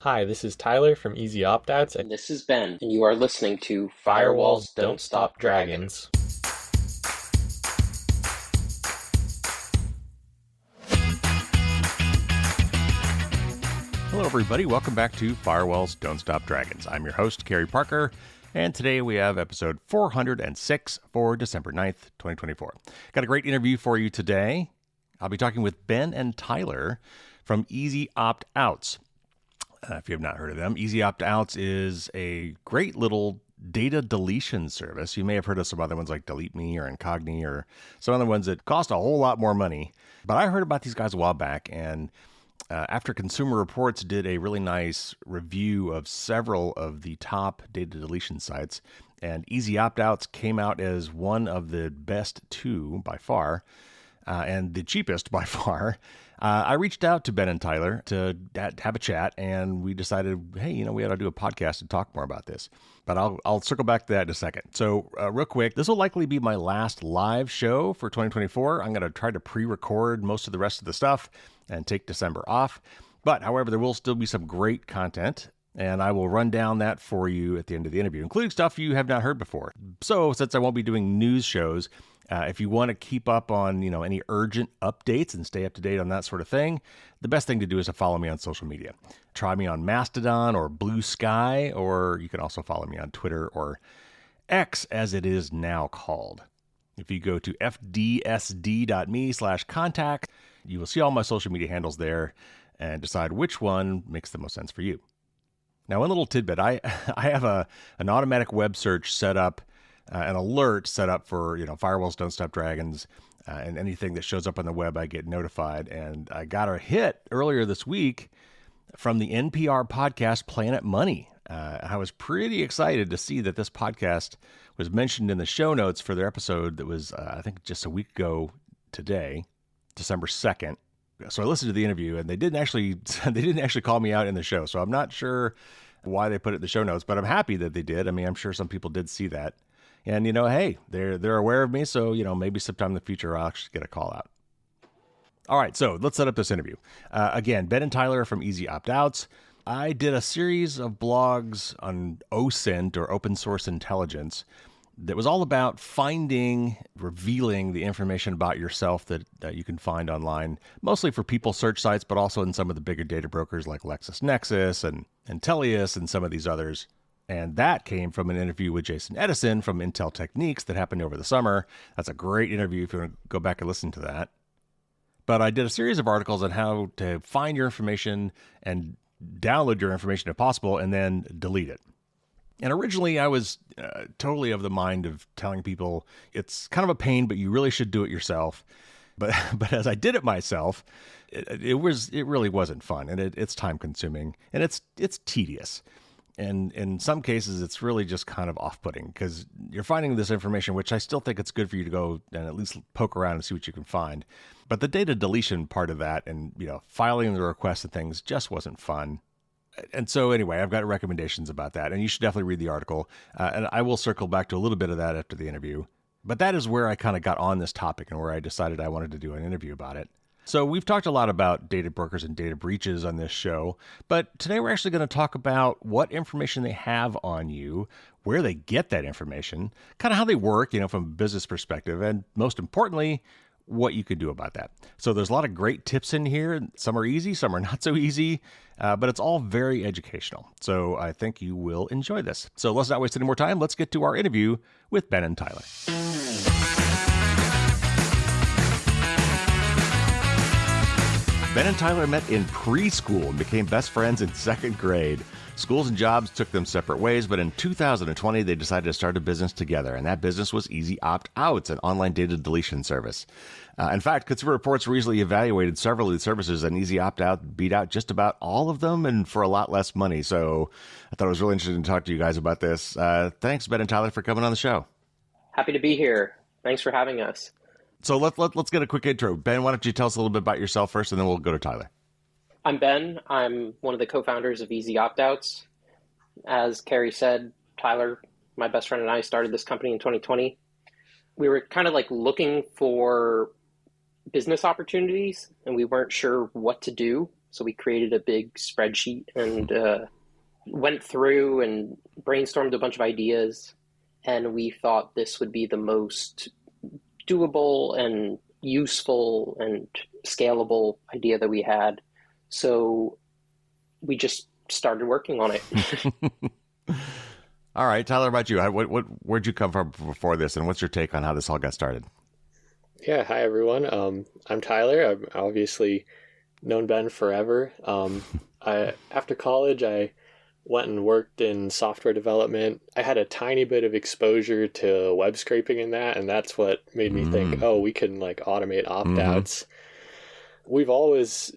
Hi, this is Tyler from EasyOptOuts, and And this is Ben, and you are listening to Firewalls Firewalls Don't Don't Stop Stop Dragging. Dragons. Hello, everybody. Welcome back to Firewalls Don't Stop Dragons. I'm your host, Kerry Parker, and today we have episode 406 for December 9th, 2024. Got a great interview for you today. I'll be talking with Ben and Tyler from EasyOptOuts. If you have not heard of them, EasyOptOuts is a great little data deletion service. You may have heard of some other ones like Delete Me or Incogni or some other ones that cost a whole lot more money. But I heard about these guys a while back, and after Consumer Reports did a really nice review of several of the top data deletion sites, and EasyOptOuts came out as one of the best two by far, and the cheapest by far. I reached out to Ben and Tyler to have a chat, and we decided, hey, we ought to do a podcast and talk more about this. But I'll circle back to that in a second. So real quick, this will likely be my last live show for 2024. I'm going to try to pre-record most of the rest of the stuff and take December off. But however, there will still be some great content, and I will run down that for you at the end of the interview, including stuff you have not heard before. So since I won't be doing news shows, if you want to keep up on, any urgent updates and stay up to date on that sort of thing, the best thing to do is to follow me on social media. Try me on Mastodon or Blue Sky, or you can also follow me on Twitter or X, as it is now called. If you go to fdsd.me/contact, you will see all my social media handles there and decide which one makes the most sense for you. Now, one little tidbit, I have an automatic web search set up, an alert set up for, Firewalls Don't Stop Dragons, and anything that shows up on the web, I get notified. And I got a hit earlier this week from the NPR podcast Planet Money. I was pretty excited to see that this podcast was mentioned in the show notes for their episode that was, I think, just a week ago today, December 2nd. So I listened to the interview, and they didn't actually call me out in the show. So I'm not sure why they put it in the show notes, but I'm happy that they did. I mean, I'm sure some people did see that. And, hey, they're aware of me, so, maybe sometime in the future I'll actually get a call out. All right, so let's set up this interview. Again, Ben and Tyler from EasyOptOuts. I did a series of blogs on OSINT, or open source intelligence, that was all about revealing the information about yourself that you can find online, mostly for people search sites, but also in some of the bigger data brokers like LexisNexis and Intellius and some of these others. And that came from an interview with Jason Edison from Intel Techniques that happened over the summer. That's a great interview if you want to go back and listen to that. But I did a series of articles on how to find your information and download your information if possible, and then delete it. And originally I was totally of the mind of telling people it's kind of a pain, but you really should do it yourself. But as I did it myself, it really wasn't fun, and it's time consuming, and it's tedious. And in some cases, it's really just kind of off-putting because you're finding this information, which I still think it's good for you to go and at least poke around and see what you can find. But the data deletion part of that and, filing the requests and things just wasn't fun. And so anyway, I've got recommendations about that, and you should definitely read the article. And I will circle back to a little bit of that after the interview. But that is where I kind of got on this topic and where I decided I wanted to do an interview about it. So we've talked a lot about data brokers and data breaches on this show, but today we're actually going to talk about what information they have on you, where they get that information, kind of how they work, from a business perspective, and most importantly, what you can do about that. So there's a lot of great tips in here. Some are easy, some are not so easy, but it's all very educational. So I think you will enjoy this. So let's not waste any more time. Let's get to our interview with Ben and Tyler. Ben and Tyler met in preschool and became best friends in second grade. Schools and jobs took them separate ways, but in 2020, they decided to start a business together, and that business was EasyOptOuts, an online data deletion service. In fact, Consumer Reports recently evaluated several of these services, and EasyOptOut beat out just about all of them and for a lot less money. So I thought it was really interesting to talk to you guys about this. Thanks, Ben and Tyler, for coming on the show. Happy to be here. Thanks for having us. So let's get a quick intro. Ben, why don't you tell us a little bit about yourself first, and then we'll go to Tyler. I'm Ben. I'm one of the co-founders of EasyOptOuts. As Kerry said, Tyler, my best friend, and I started this company in 2020. We were kind of looking for business opportunities, and we weren't sure what to do. So we created a big spreadsheet and went through and brainstormed a bunch of ideas. And we thought this would be the most doable and useful and scalable idea that we had. So we just started working on it. All right, Tyler, about you? Where'd you come from before this, and what's your take on how this all got started? Yeah, hi everyone. I'm Tyler. I've obviously known Ben forever. After college, I went and worked in software development. I had a tiny bit of exposure to web scraping in that, and that's what made me think, oh, we can like automate opt-outs. We've always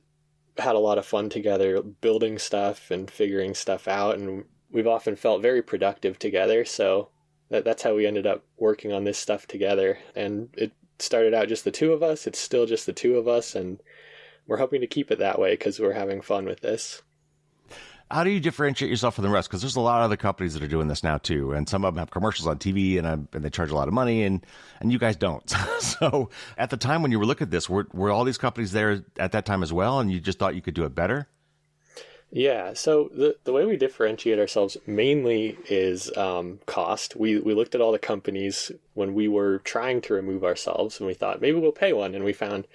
had a lot of fun together building stuff and figuring stuff out, and we've often felt very productive together. So that's how we ended up working on this stuff together. And it started out just the two of us. It's still just the two of us, and we're hoping to keep it that way because we're having fun with this. How do you differentiate yourself from the rest? Because there's a lot of other companies that are doing this now too, and some of them have commercials on TV, and they charge a lot of money, and you guys don't. So at the time when you were looking at this, were all these companies there at that time as well, and you just thought you could do it better? Yeah, so the way we differentiate ourselves mainly is cost. We looked at all the companies when we were trying to remove ourselves, and we thought maybe we'll pay one, and we found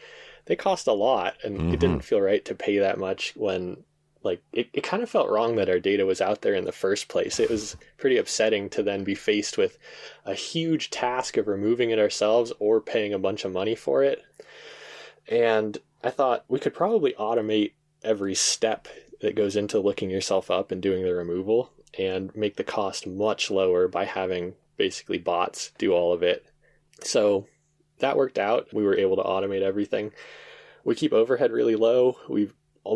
they cost a lot, and it didn't feel right to pay that much when like it kind of felt wrong that our data was out there in the first place. It was pretty upsetting to then be faced with a huge task of removing it ourselves or paying a bunch of money for it. And I thought we could probably automate every step that goes into looking yourself up and doing the removal and make the cost much lower by having basically bots do all of it. So that worked out. We were able to automate everything. We keep overhead really low. We've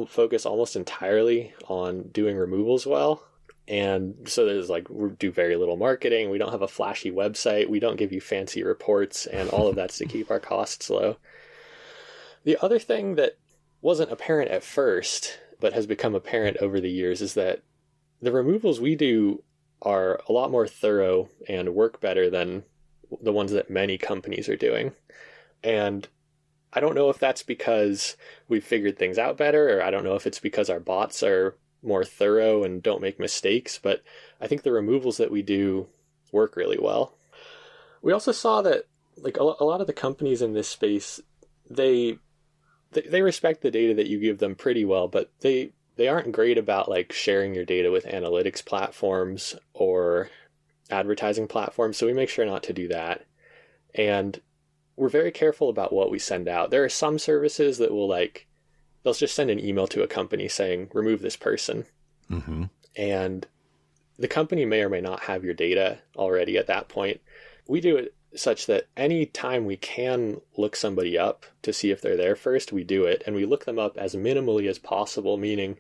focus almost entirely on doing removals well. And so there's like, we do very little marketing. We don't have a flashy website. We don't give you fancy reports, and all of that's to keep our costs low. The other thing that wasn't apparent at first, but has become apparent over the years, is that the removals we do are a lot more thorough and work better than the ones that many companies are doing. And I don't know if that's because we've figured things out better, or I don't know if it's because our bots are more thorough and don't make mistakes, but I think the removals that we do work really well. We also saw that like a lot of the companies in this space, they respect the data that you give them pretty well, but they aren't great about like sharing your data with analytics platforms or advertising platforms, so we make sure not to do that. And we're very careful about what we send out. There are some services that will they'll just send an email to a company saying, remove this person. And the company may or may not have your data already at that point. We do it such that any time we can look somebody up to see if they're there first, we do it. And we look them up as minimally as possible, meaning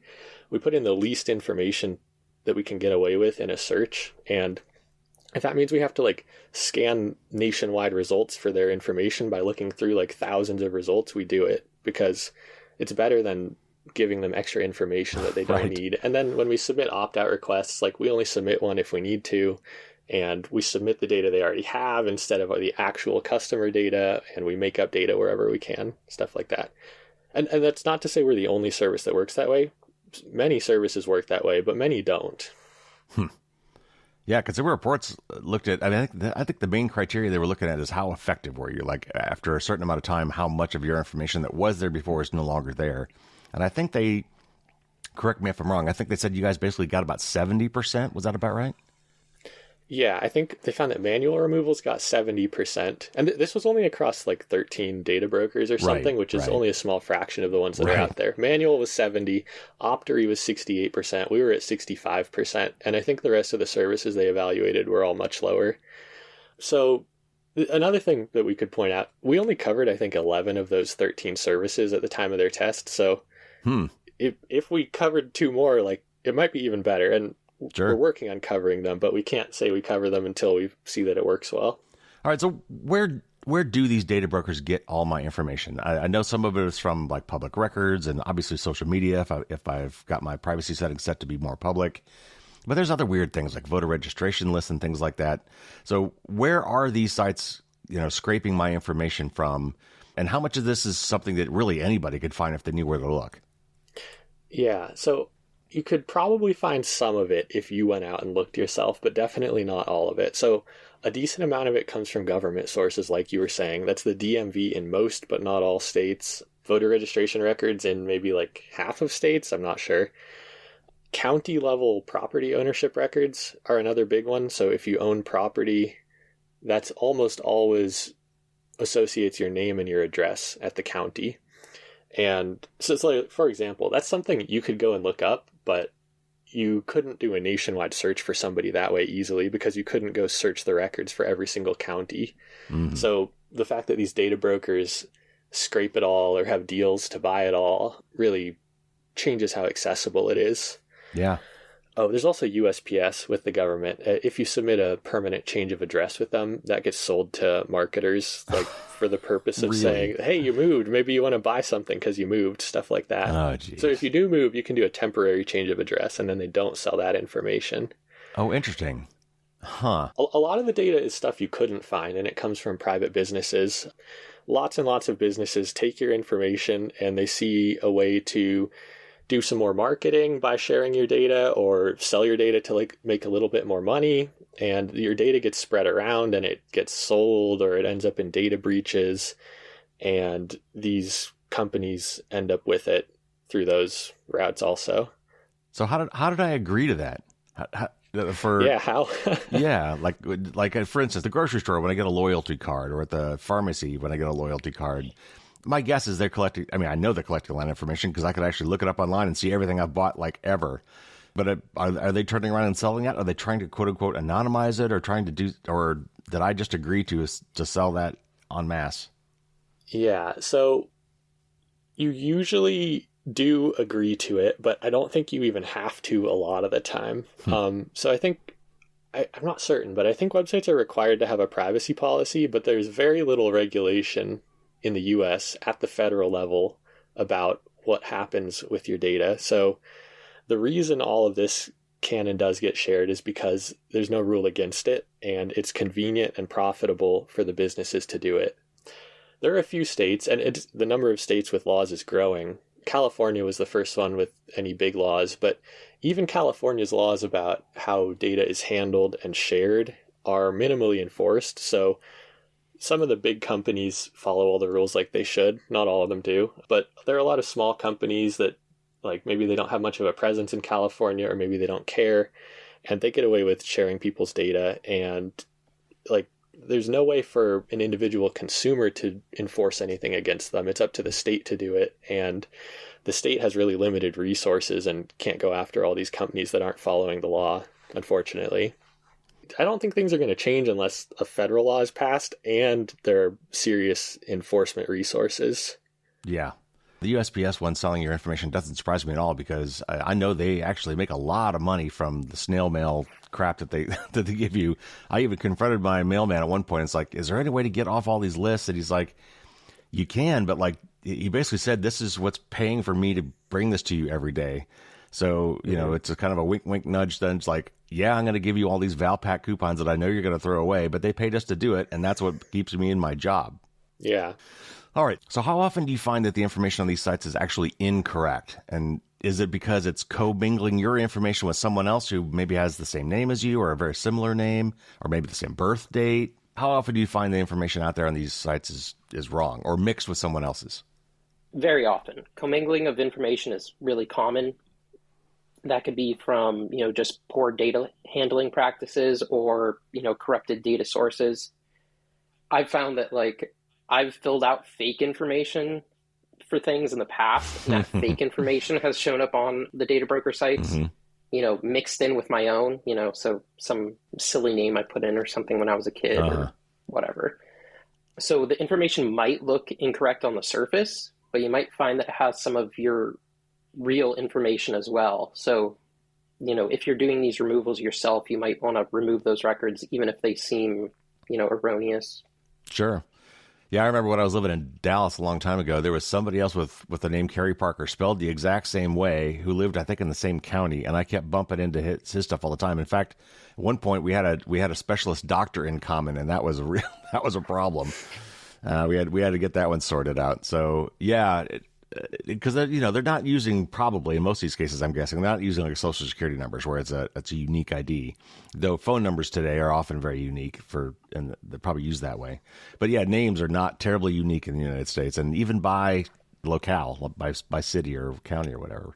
we put in the least information that we can get away with in a search. And if that means we have to scan nationwide results for their information by looking through thousands of results, we do it because it's better than giving them extra information that they don't need. And then when we submit opt-out requests, we only submit one if we need to, and we submit the data they already have instead of the actual customer data, and we make up data wherever we can, stuff like that. And that's not to say we're the only service that works that way. Many services work that way, but many don't. Yeah, because there were reports looked at. I mean, I think the main criteria they were looking at is how effective were you. After a certain amount of time, how much of your information that was there before is no longer there. And I think they, correct me if I'm wrong, I think they said you guys basically got about 70%. Was that about right? Yeah, I think they found that manual removals got 70%. And this was only across 13 data brokers or something, which is only a small fraction of the ones that are out there. Manual was 70, Optory was 68%, we were at 65%, and I think the rest of the services they evaluated were all much lower. So another thing that we could point out, we only covered, I think, 11 of those 13 services at the time of their test. So if we covered 2 more, it might be even better. And we're working on covering them, but we can't say we cover them until we see that it works well. All right. So where do these data brokers get all my information? I know some of it is from public records and obviously social media if I've got my privacy settings set to be more public. But there's other weird things like voter registration lists and things like that. So where are these sites, scraping my information from? And how much of this is something that really anybody could find if they knew where to look? Yeah, so you could probably find some of it if you went out and looked yourself, but definitely not all of it. So a decent amount of it comes from government sources, like you were saying. That's the DMV in most, but not all states. Voter registration records in maybe like half of states, I'm not sure. County level property ownership records are another big one. So if you own property, that's almost always associates your name and your address at the county. And so it's like, for example, that's something you could go and look up, but you couldn't do a nationwide search for somebody that way easily because you couldn't go search the records for every single county. Mm-hmm. So the fact that these data brokers scrape it all or have deals to buy it all really changes how accessible it is. Yeah. Oh, there's also USPS with the government. If you submit a permanent change of address with them, that gets sold to marketers, like for the purpose of really? Saying, hey, you moved. Maybe you want to buy something because you moved, stuff like that. Oh, geez. So if you do move, you can do a temporary change of address, and then they don't sell that information. Oh, interesting. Huh. A lot of the data is stuff you couldn't find, and it comes from private businesses. Lots and lots of businesses take your information, and they see a way to do some more marketing by sharing your data or sell your data to like make a little bit more money, and your data gets spread around and it gets sold or it ends up in data breaches, and these companies end up with it through those routes also. So how did I agree to that? How? Yeah, like for instance, the grocery store when I get a loyalty card, or at the pharmacy when I get a loyalty card. My guess is they're collecting, I mean, I know they're collecting a lot of information because I could actually look it up online and see everything I've bought like ever. But are they turning around and selling that? Are they trying to quote unquote anonymize it, or trying to do, or did I just agree to sell that en masse? Yeah, so you usually do agree to it, but I don't think you even have to a lot of the time. So I think, I'm not certain, but I think websites are required to have a privacy policy, but there's very little regulation in the US at the federal level about what happens with your data. So the reason all of this can and does get shared is because there's no rule against it, and it's convenient and profitable for the businesses to do it. There are a few states, and the number of states with laws is growing. California was the first one with any big laws, but even California's laws about how data is handled and shared are minimally enforced. So some of the big companies follow all the rules like they should. Not all of them do, but there are a lot of small companies that, like, maybe they don't have much of a presence in California, or maybe they don't care, and they get away with sharing people's data. And like, there's no way for an individual consumer to enforce anything against them. It's up to the state to do it. And the state has really limited resources and can't go after all these companies that aren't following the law, unfortunately. I don't think things are going to change unless a federal law is passed and there are serious enforcement resources. Yeah. The USPS one selling your information doesn't surprise me at all, because I know they actually make a lot of money from the snail mail crap that they give you. I even confronted my mailman at one point. It's like, is there any way to get off all these lists? And he's like, you can, but like, he basically said, this is what's paying for me to bring this to you every day. So, you know, it's a kind of a wink, wink, nudge. Then it's like, yeah, I'm going to give you all these Valpak coupons that I know you're going to throw away, but they paid us to do it, and that's what keeps me in my job. Yeah. All right. So how often do you find that the information on these sites is actually incorrect? And is it because it's commingling your information with someone else who maybe has the same name as you, or a very similar name, or maybe the same birth date? How often do you find the information out there on these sites is wrong or mixed with someone else's? Very often. Commingling of information is really common. That could be from, just poor data handling practices, or, corrupted data sources. I've found that, I've filled out fake information for things in the past, and that fake information has shown up on the data broker sites, mixed in with my own, so some silly name I put in or something when I was a kid or whatever. So the information might look incorrect on the surface, but you might find that it has some of your real information as well. So, if you're doing these removals yourself, you might want to remove those records, even if they seem, erroneous. Sure. Yeah, I remember when I was living in Dallas a long time ago, there was somebody else with the name Kerry Parker, spelled the exact same way, who lived, I think, in the same county, and I kept bumping into his stuff all the time. In fact, at one point we had a specialist doctor in common, and that was a problem. We had to get that one sorted out. So yeah, because they're not using, probably in most of these cases, I'm guessing, they're not using like social security numbers where it's a unique ID. Though phone numbers today are often very unique and they're probably used that way. But yeah, names are not terribly unique in the United States, and even by locale, by city or county or whatever.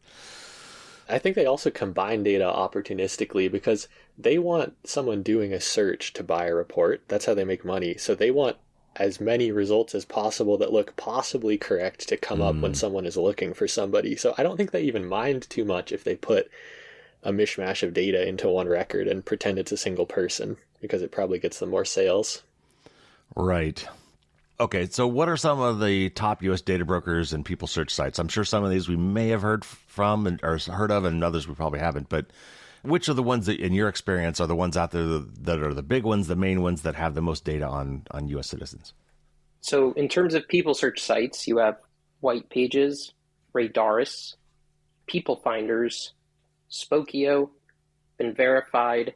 I think they also combine data opportunistically because they want someone doing a search to buy a report. That's how they make money. So they want as many results as possible that look possibly correct to come up when someone is looking for somebody. So I don't think they even mind too much if they put a mishmash of data into one record and pretend it's a single person, because it probably gets them more sales. Right. Okay, so what are some of the top U.S. data brokers and people search sites? I'm sure some of these we may have heard from or heard of, and others we probably haven't. But which are the ones that, in your experience, are the ones out there that are the big ones, the main ones that have the most data on U.S. citizens? So in terms of people search sites, you have White Pages, Radaris, People Finders, Spokio, Been Verified,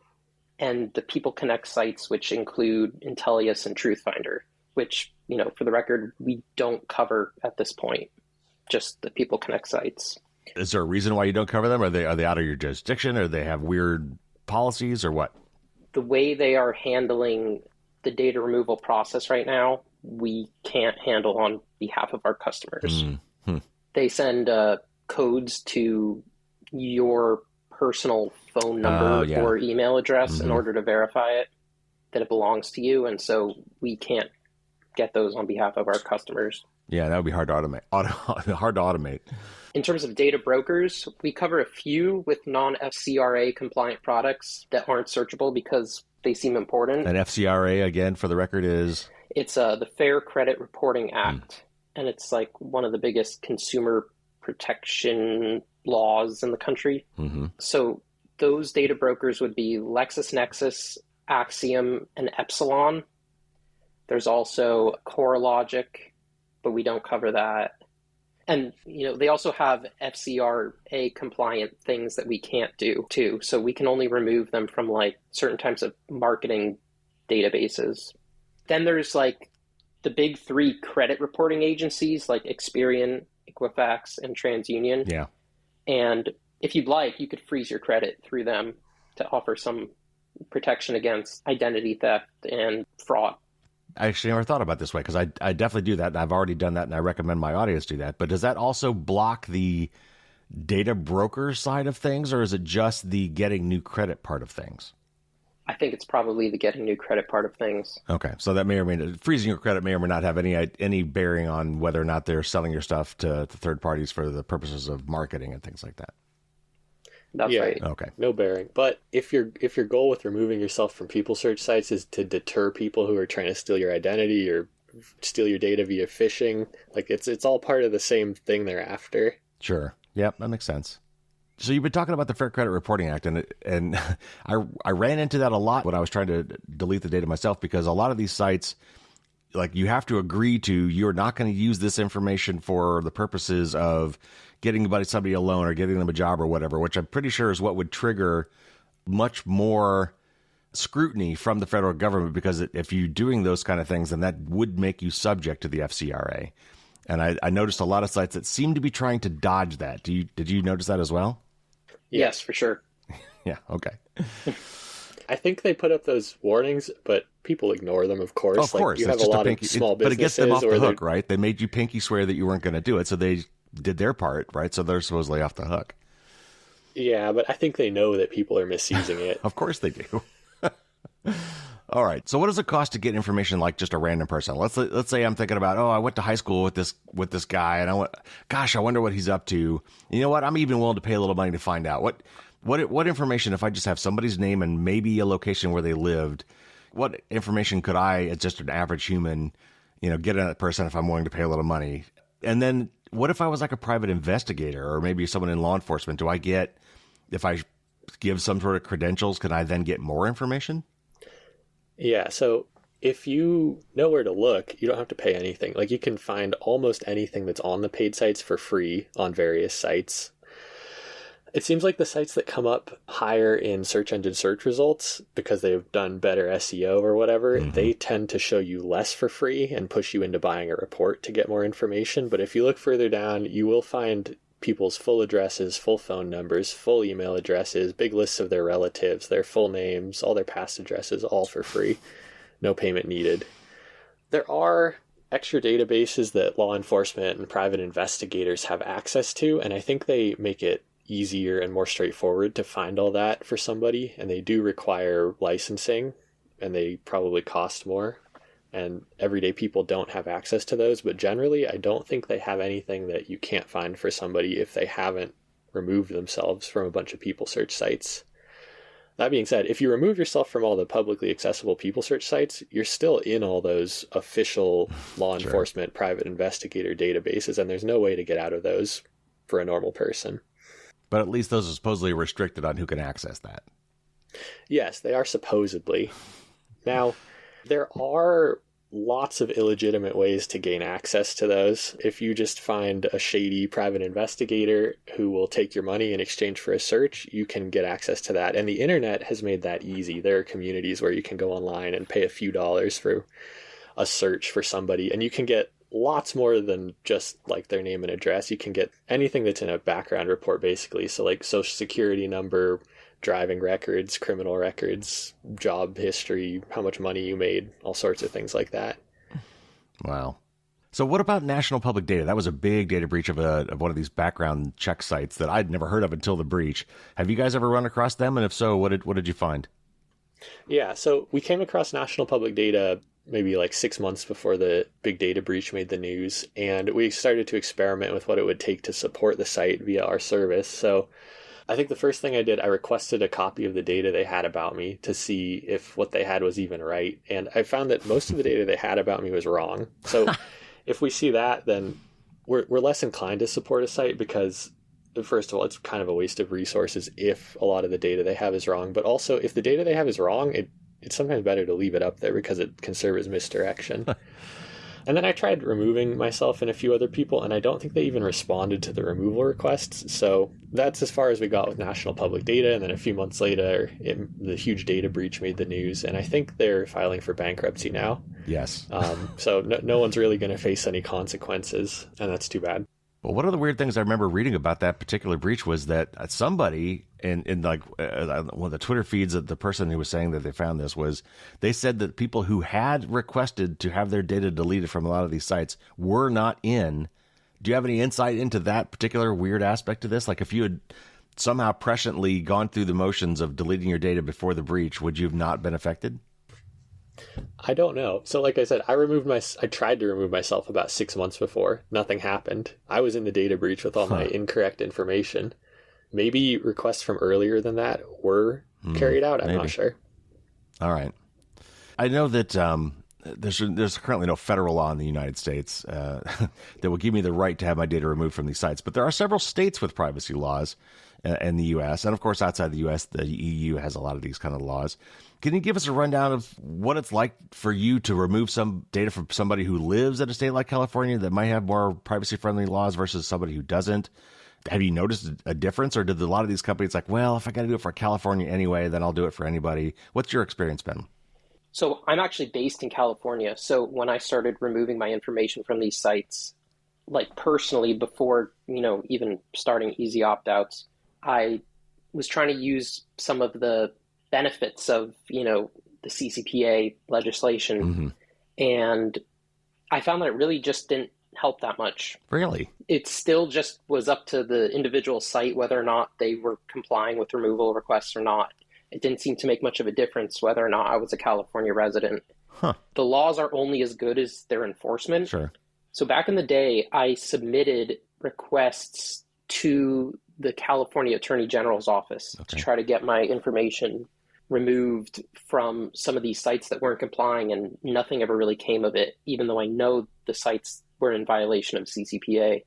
and the People Connect sites, which include Intellius and Truthfinder, which, for the record, we don't cover at this point, just the People Connect sites. Is there a reason why you don't cover them? Are they out of your jurisdiction, or they have weird policies, or what? The way they are handling the data removal process right now, we can't handle on behalf of our customers. Mm-hmm. They send codes to your personal phone number or email address in order to verify it, that it belongs to you, and so we can't get those on behalf of our customers. Yeah, that would be hard to automate. In terms of data brokers, we cover a few with non-FCRA compliant products that aren't searchable because they seem important. And FCRA, again, for the record, is? It's the Fair Credit Reporting Act, and it's like one of the biggest consumer protection laws in the country. Mm-hmm. So those data brokers would be LexisNexis, Axiom, and Epsilon. There's also CoreLogic, but we don't cover that. And, they also have FCRA compliant things that we can't do too. So we can only remove them from like certain types of marketing databases. Then there's like the big three credit reporting agencies like Experian, Equifax, and TransUnion. Yeah. And if you'd like, you could freeze your credit through them to offer some protection against identity theft and fraud. I actually never thought about it this way, because I definitely do that, and I've already done that, and I recommend my audience do that. But does that also block the data broker side of things, or is it just the getting new credit part of things? I think it's probably the getting new credit part of things. Okay, so that may or may not, freezing your credit may or may not have any bearing on whether or not they're selling your stuff to third parties for the purposes of marketing and things like that. That's right. Okay. No bearing. But if your goal with removing yourself from people search sites is to deter people who are trying to steal your identity or steal your data via phishing, like it's all part of the same thing they're after. Sure. Yep, that makes sense. So you've been talking about the Fair Credit Reporting Act, and I ran into that a lot when I was trying to delete the data myself, because a lot of these sites, like, you have to agree to, you're not going to use this information for the purposes of getting somebody a loan or getting them a job or whatever, which I'm pretty sure is what would trigger much more scrutiny from the federal government, because if you're doing those kind of things, then that would make you subject to the FCRA. And I noticed a lot of sites that seem to be trying to dodge that. Did you notice that as well? Yes, for sure. Yeah, okay. I think they put up those warnings, but people ignore them, of course. Of course. You have a lot of small businesses. But it gets them off the hook, right? They made you pinky swear that you weren't going to do it, so they did their part, right? So they're supposedly off the hook. Yeah, but I think they know that people are misusing it. Of course they do. All right. So what does it cost to get information like just a random person? Let's say I'm thinking about, I went to high school with this guy, and I wonder what he's up to. You know what? I'm even willing to pay a little money to find out what information, if I just have somebody's name and maybe a location where they lived, what information could I, as just an average human, get on that person if I'm willing to pay a little money? And then what if I was like a private investigator or maybe someone in law enforcement? If I give some sort of credentials, can I then get more information? Yeah, so if you know where to look, you don't have to pay anything. Like, you can find almost anything that's on the paid sites for free on various sites. It seems like the sites that come up higher in search engine search results, because they've done better SEO or whatever, they tend to show you less for free and push you into buying a report to get more information. But if you look further down, you will find people's full addresses, full phone numbers, full email addresses, big lists of their relatives, their full names, all their past addresses, all for free. No payment needed. There are extra databases that law enforcement and private investigators have access to, and I think they make it easier and more straightforward to find all that for somebody, and they do require licensing, and they probably cost more, and everyday people don't have access to those. But generally, I don't think they have anything that you can't find for somebody if they haven't removed themselves from a bunch of people search sites. That being said, if you remove yourself from all the publicly accessible people search sites, you're still in all those official law enforcement, private investigator databases, and there's no way to get out of those for a normal person. But at least those are supposedly restricted on who can access that. Yes, they are supposedly. Now, there are lots of illegitimate ways to gain access to those. If you just find a shady private investigator who will take your money in exchange for a search, you can get access to that. And the internet has made that easy. There are communities where you can go online and pay a few dollars for a search for somebody, and you can get lots more than just like their name and address. You can get anything that's in a background report, basically. So like social security number, driving records, criminal records, job history, how much money you made, all sorts of things like that. Wow. So what about national public data? That was a big data breach of one of these background check sites that I'd never heard of until the breach. Have you guys ever run across them? And if so, what did you find? Yeah, so we came across national public data maybe like 6 months before the big data breach made the news, and we started to experiment with what it would take to support the site via our service. So I think the first thing I did, I requested a copy of the data they had about me to see if what they had was even right. And I found that most of the data they had about me was wrong. So if we see that, then we're less inclined to support a site, because first of all, it's kind of a waste of resources if a lot of the data they have is wrong. But also, if the data they have is wrong, it's sometimes better to leave it up there because it can serve as misdirection. And then I tried removing myself and a few other people, and I don't think they even responded to the removal requests. So that's as far as we got with national public data. And then a few months later, the huge data breach made the news, and I think they're filing for bankruptcy now. Yes. So no one's really going to face any consequences, and that's too bad. Well, one of the weird things I remember reading about that particular breach was that somebody in like one of the Twitter feeds of the person who was saying that they found this was, they said that people who had requested to have their data deleted from a lot of these sites were not in. Do you have any insight into that particular weird aspect of this? Like, if you had somehow presciently gone through the motions of deleting your data before the breach, would you have not been affected? I don't know. So like I said, I tried to remove myself about 6 months before. Nothing happened. I was in the data breach with all my incorrect information. Maybe requests from earlier than that were carried out. I'm not sure. All right. I know that there's currently no federal law in the United States that will give me the right to have my data removed from these sites. But there are several states with privacy laws in the U.S. And, of course, outside the U.S., the EU has a lot of these kind of laws. Can you give us a rundown of what it's like for you to remove some data from somebody who lives in a state like California that might have more privacy-friendly laws versus somebody who doesn't? Have you noticed a difference, or did a lot of these companies like, well, if I got to do it for California anyway, then I'll do it for anybody? What's your experience been? So I'm actually based in California. So when I started removing my information from these sites, like personally, before, even starting EasyOptOuts, I was trying to use some of the benefits of, the CCPA legislation. And I found that it really just didn't help that much. Really? It still just was up to the individual site whether or not they were complying with removal requests or not. It didn't seem to make much of a difference whether or not I was a California resident. The laws are only as good as their enforcement. Sure. So back in the day, I submitted requests to the California Attorney General's office to try to get my information removed from some of these sites that weren't complying, and nothing ever really came of it, even though I know the sites were in violation of CCPA.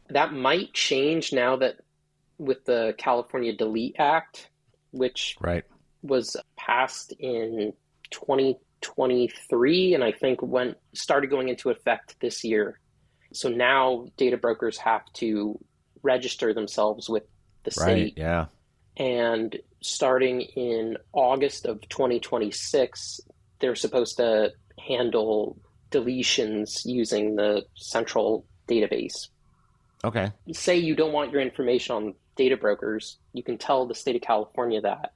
That might change now that with the California Delete Act, which was passed in 2023, and I think started going into effect this year. So now data brokers have to register themselves with the Right, state. yeah. And starting in August of 2026, they're supposed to handle deletions using the central database. Okay. Say you don't want your information on data brokers, you can tell the state of California that,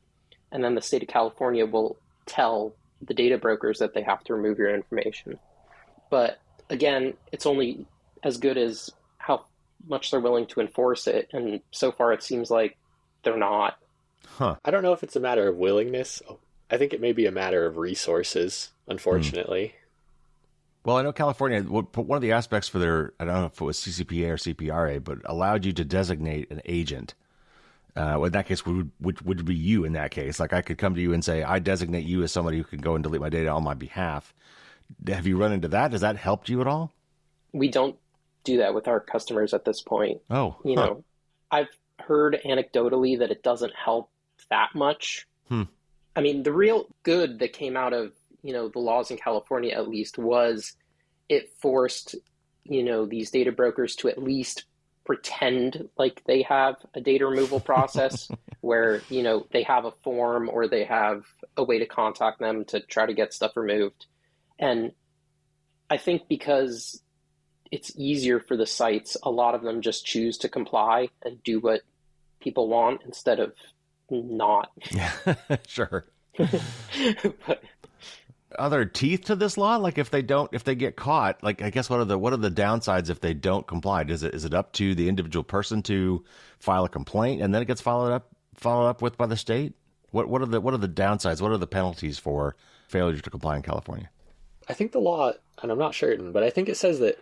and then the state of California will tell the data brokers that they have to remove your information. But again, it's only as good as how much they're willing to enforce it, and so far it seems like they're not. Huh. I don't know if it's a matter of willingness. I think it may be a matter of resources, unfortunately. Well, I know California, one of the aspects for their, I don't know if it was CCPA or CPRA, but allowed you to designate an agent. Well, in that case, would be you in that case. Like I could come to you and say, I designate you as somebody who can go and delete my data on my behalf. Have you run into that? Has that helped you at all? We don't do that with our customers at this point. Oh, You know, I've heard anecdotally that it doesn't help that much. I mean, the real good that came out of, the laws in California, at least, was it forced, these data brokers to at least pretend like they have a data removal process where, they have a form or they have a way to contact them to try to get stuff removed. And I think because it's easier for the sites, a lot of them just choose to comply and do what people want instead of not. Yeah, sure. But Are there teeth to this law? Like if they get caught, like I guess what are the downsides if they don't comply? Is it up to the individual person to file a complaint and then it gets followed up with by the state? What are the downsides? What are the penalties for failure to comply in California? I think the law, and I'm not certain, but I think it says that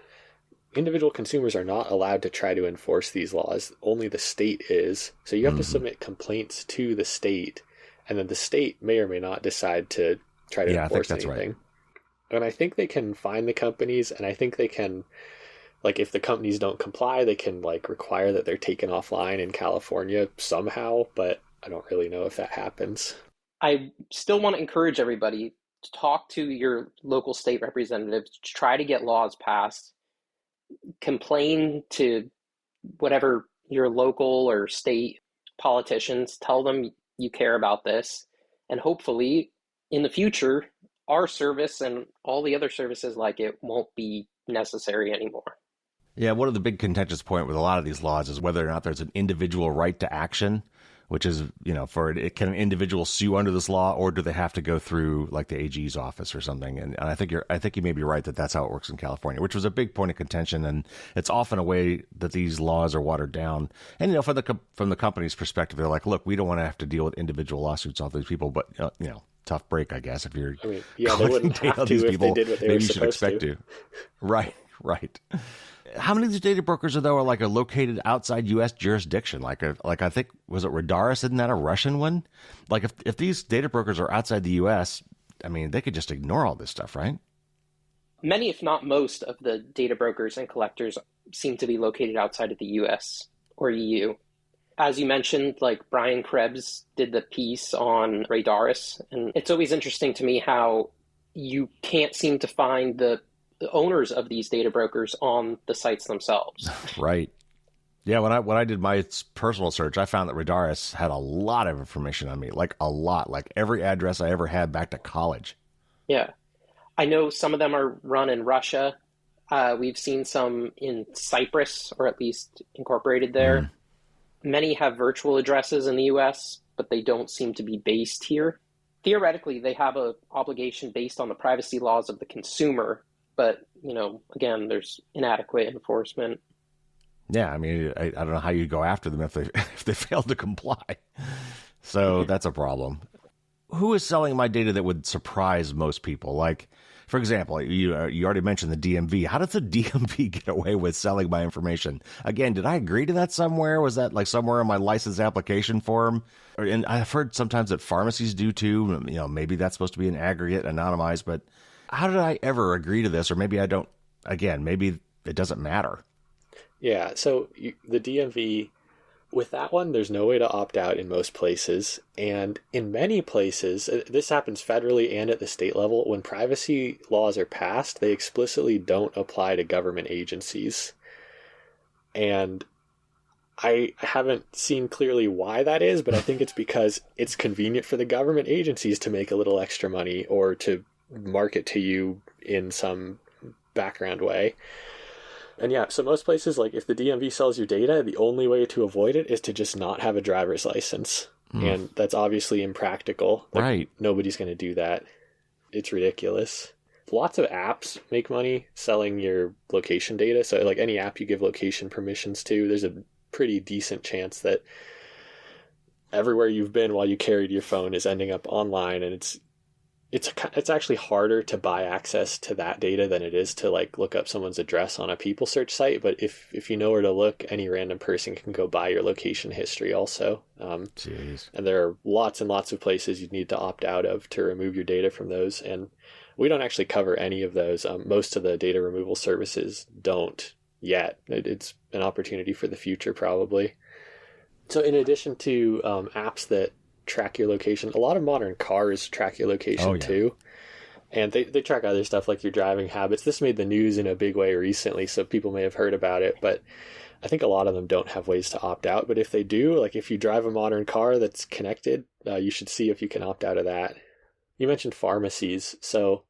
individual consumers are not allowed to try to enforce these laws. Only the state is. So you have to submit complaints to the state, and then the state may or may not decide to try to enforce anything. Right. And I think they can fine the companies, and I think they can, like, if the companies don't comply, they can, like, require that they're taken offline in California somehow, but I don't really know if that happens. I still want to encourage everybody to talk to your local state representatives, to try to get laws passed, complain to whatever your local or state politicians, tell them you care about this, and hopefully in the future, our service and all the other services like it won't be necessary anymore. Yeah, one of the big contentious point with a lot of these laws is whether or not there's an individual right to action, which is, can an individual sue under this law, or do they have to go through like the AG's office or something? And I think you may be right that that's how it works in California, which was a big point of contention, and it's often a way that these laws are watered down. And from the company's perspective, they're like, look, we don't want to have to deal with individual lawsuits off these people, but tough break, I guess, if you're. I mean, yeah, they wouldn't have to if they did what they were supposed to. Maybe you should expect to. Right. How many of these data brokers are located outside U.S. jurisdiction? Like I think, was it Radaris? Isn't that a Russian one? Like if these data brokers are outside the U.S., I mean, they could just ignore all this stuff, right? Many, if not most, of the data brokers and collectors seem to be located outside of the U.S. or EU. As you mentioned, like Brian Krebs did the piece on Radaris, and it's always interesting to me how you can't seem to find the owners of these data brokers on the sites themselves. Right. Yeah, when I did my personal search, I found that Radaris had a lot of information on me, like a lot, like every address I ever had back to college. Yeah. I know some of them are run in Russia. We've seen some in Cyprus, or at least incorporated there. Many have virtual addresses in the US, but they don't seem to be based here. Theoretically, they have an obligation based on the privacy laws of the consumer, but, again, there's inadequate enforcement. Yeah, I mean, I don't know how you go after them if they fail to comply. So that's a problem. Who is selling my data that would surprise most people? Like, for example, you already mentioned the DMV. How does the DMV get away with selling my information? Again, did I agree to that somewhere? Was that like somewhere in my license application form? And I've heard sometimes that pharmacies do too. Maybe that's supposed to be an aggregate, anonymized, but how did I ever agree to this? Or maybe I don't, again, maybe it doesn't matter. Yeah, so the DMV, with that one, there's no way to opt out in most places. And in many places, this happens federally and at the state level, when privacy laws are passed, they explicitly don't apply to government agencies. And I haven't seen clearly why that is, but I think it's because it's convenient for the government agencies to make a little extra money or to market to you in some background way. And yeah, so most places, like if the DMV sells your data, the only way to avoid it is to just not have a driver's license. And that's obviously impractical. Like, Right. Nobody's going to do that. It's ridiculous. Lots of apps make money selling your location data. So like any app you give location permissions to, there's a pretty decent chance that everywhere you've been while you carried your phone is ending up online, and it's actually harder to buy access to that data than it is to like look up someone's address on a people search site. But if you know where to look, any random person can go buy your location history also. Jeez. And there are lots and lots of places you need to opt out of to remove your data from those. And we don't actually cover any of those. Most of the data removal services don't yet. It's an opportunity for the future, probably. So in addition to apps that track your location, a lot of modern cars track your location too. And they track other stuff like your driving habits. This made the news in a big way recently, so people may have heard about it, but I think a lot of them don't have ways to opt out. But if they do, like if you drive a modern car that's connected, you should see if you can opt out of that. You mentioned pharmacies. So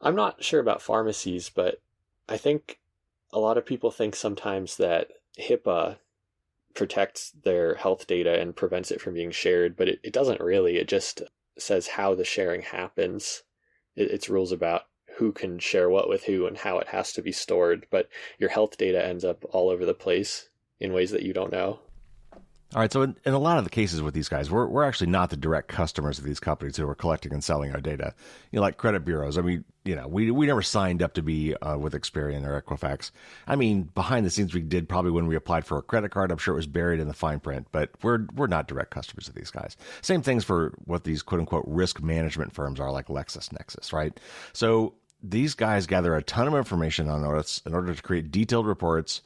I'm not sure about pharmacies, but I think a lot of people think sometimes that HIPAA protects their health data and prevents it from being shared, but it doesn't really. It just says how the sharing happens. It's rules about who can share what with who and how it has to be stored, but your health data ends up all over the place in ways that you don't know. All right, so in a lot of the cases with these guys, we're actually not the direct customers of these companies who are collecting and selling our data. You know, like credit bureaus. I mean, you know, we never signed up to be with Experian or Equifax. I mean, behind the scenes, we did probably when we applied for a credit card. I'm sure it was buried in the fine print, but we're not direct customers of these guys. Same things for what these quote unquote risk management firms are, like LexisNexis, right? So these guys gather a ton of information on us in order to create detailed reports,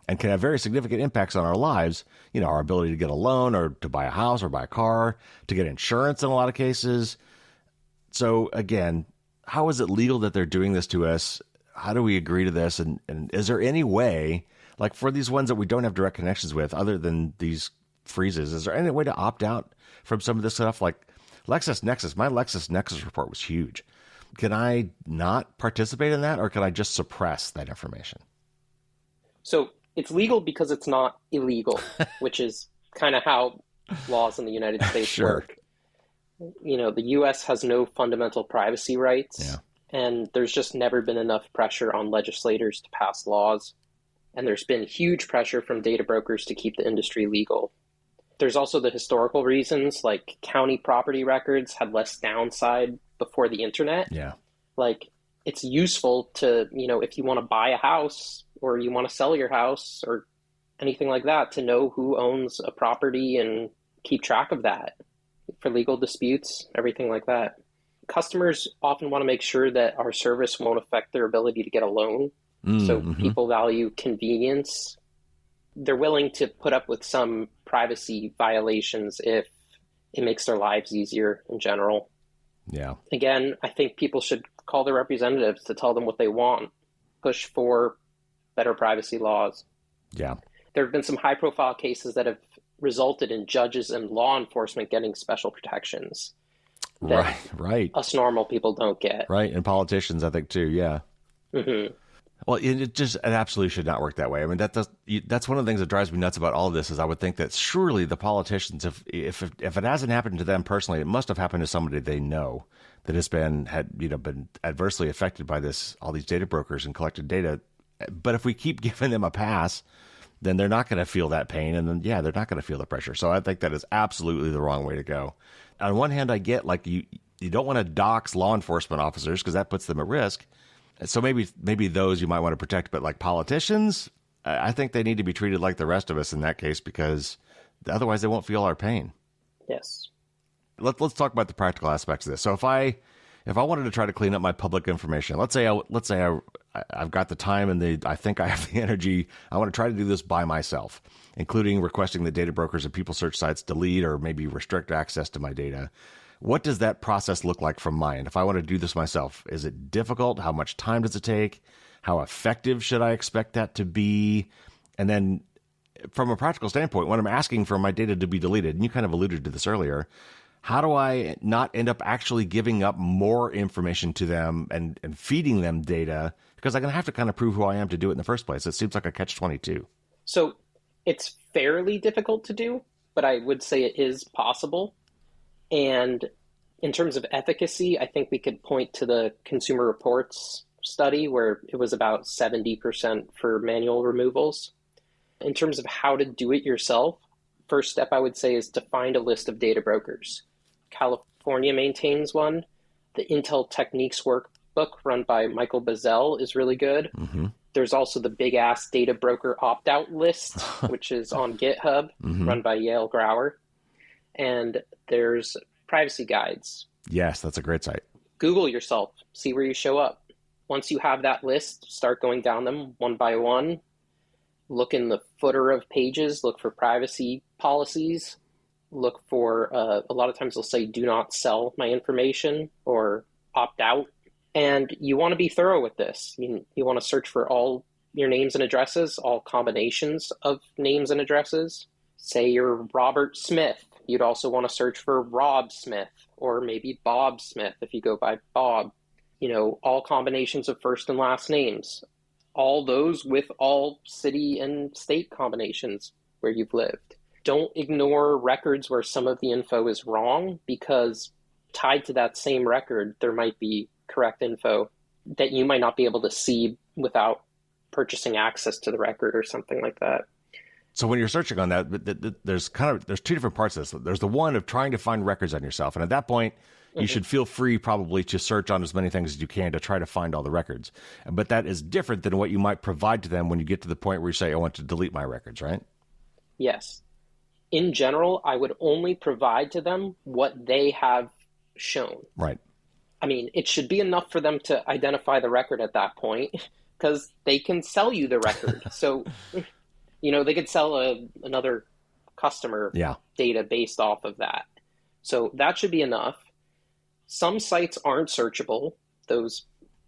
and can have very significant impacts on our lives. You know, our ability to get a loan or to buy a house or buy a car, to get insurance in a lot of cases. So again, how is it legal that they're doing this to us? How do we agree to this? And is there any way, like for these ones that we don't have direct connections with, other than these freezes, is there any way to opt out from some of this stuff? Like LexisNexis, my LexisNexis report was huge. Can I not participate in that, or can I just suppress that information? So it's legal because it's not illegal, which is kind of how laws in the United States work. You know, the U.S. has no fundamental privacy rights, and there's just never been enough pressure on legislators to pass laws. And there's been huge pressure from data brokers to keep the industry legal. There's also the historical reasons, like county property records had less downside before the internet. Yeah. Like, it's useful to, you know, if you want to buy a house or you want to sell your house or anything like that, to know who owns a property and keep track of that for legal disputes, everything like that. Customers often want to make sure that our service won't affect their ability to get a loan. So people value convenience. They're willing to put up with some privacy violations if it makes their lives easier in general. Yeah. Again, I think people should call their representatives to tell them what they want, push for better privacy laws. Yeah. There have been some high-profile cases that have resulted in judges and law enforcement getting special protections that right. us normal people don't get. Right, and politicians, I think, too, yeah. Mm-hmm. Well, it absolutely should not work that way. I mean, that's one of the things that drives me nuts about all of this is I would think that surely the politicians, if it hasn't happened to them personally, it must have happened to somebody they know that has been adversely affected by this, all these data brokers and collected data. But if we keep giving them a pass, then they're not going to feel that pain, and then they're not going to feel the pressure. So I think that is absolutely the wrong way to go. On one hand, I get like you don't want to dox law enforcement officers because that puts them at risk. So maybe those you might want to protect, but like politicians, I think they need to be treated like the rest of us in that case, because otherwise they won't feel our pain. Yes. Let's talk about the practical aspects of this. So if I wanted to try to clean up my public information, let's say I've got the time and I think I have the energy, I want to try to do this by myself, including requesting that data brokers and people search sites delete or maybe restrict access to my data. What does that process look like from my end? If I want to do this myself, is it difficult? How much time does it take? How effective should I expect that to be? And then from a practical standpoint, when I'm asking for my data to be deleted, and you kind of alluded to this earlier, how do I not end up actually giving up more information to them and feeding them data? Because I'm going to have to kind of prove who I am to do it in the first place. It seems like a catch-22. So it's fairly difficult to do, but I would say it is possible. And in terms of efficacy, I think we could point to the Consumer Reports study where it was about 70% for manual removals. In terms of how to do it yourself, first step I would say is to find a list of data brokers. California maintains one. The Intel Techniques workbook run by Michael Bazell is really good. Mm-hmm. There's also the big ass data broker opt-out list, which is on GitHub, run by Yale Grauer. And there's privacy guides. Yes, that's a great site. Google yourself, see where you show up. Once you have that list, start going down them one by one. Look in the footer of pages, look for privacy policies. Look for, a lot of times they'll say, do not sell my information or opt out. And you want to be thorough with this. You want to search for all your names and addresses, all combinations of names and addresses. Say you're Robert Smith. You'd also want to search for Rob Smith or maybe Bob Smith if you go by Bob. All combinations of first and last names. All those with all city and state combinations where you've lived. Don't ignore records where some of the info is wrong, because tied to that same record, there might be correct info that you might not be able to see without purchasing access to the record or something like that. So when you're searching on that, there's two different parts of this. There's the one of trying to find records on yourself. And at that point, you should feel free probably to search on as many things as you can to try to find all the records. But that is different than what you might provide to them when you get to the point where you say, I want to delete my records, right? Yes. In general, I would only provide to them what they have shown. Right. I mean, it should be enough for them to identify the record at that point, because they can sell you the record. So, they could sell another customer data based off of that. So that should be enough. Some sites aren't searchable. Those,